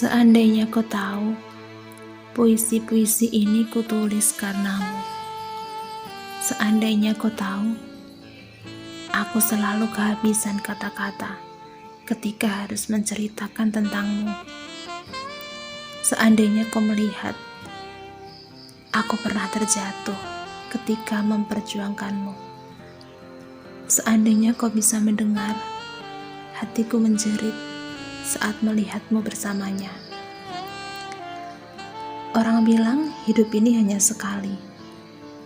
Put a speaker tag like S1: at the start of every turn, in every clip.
S1: Seandainya kau tahu, puisi-puisi ini kutulis karenamu. Seandainya kau tahu, aku selalu kehabisan kata-kata ketika harus menceritakan tentangmu. Seandainya kau melihat, aku pernah terjatuh ketika memperjuangkanmu. Seandainya kau bisa mendengar, hatiku menjerit saat melihatmu bersamanya. Orang bilang hidup ini hanya sekali.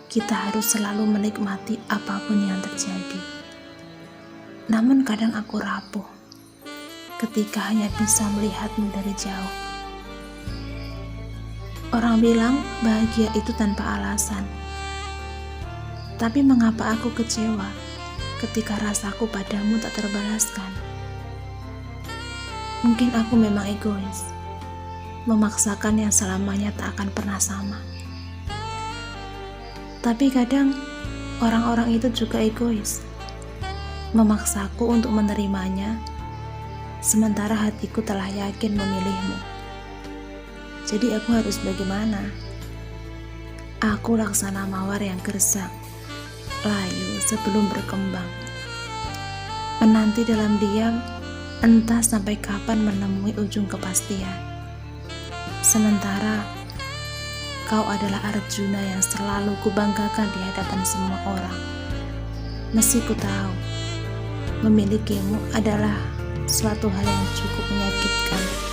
S1: Kita harus selalu menikmati apapun yang terjadi. Namun kadang aku rapuh ketika hanya bisa melihatmu dari jauh. Orang bilang bahagia itu tanpa alasan. Tapi mengapa aku kecewa ketika rasaku padamu tak terbalaskan? Mungkin aku memang egois, memaksakan yang selamanya tak akan pernah sama. Tapi kadang orang-orang itu juga egois, memaksaku untuk menerimanya, sementara hatiku telah yakin memilihmu. Jadi aku harus bagaimana? Aku laksana mawar yang gersang, layu sebelum berkembang, menanti dalam diam, entah sampai kapan menemui ujung kepastian. Sementara kau adalah Arjuna yang selalu kubanggakan di hadapan semua orang. Meski ku tahu memilikimu adalah suatu hal yang cukup menyakitkan.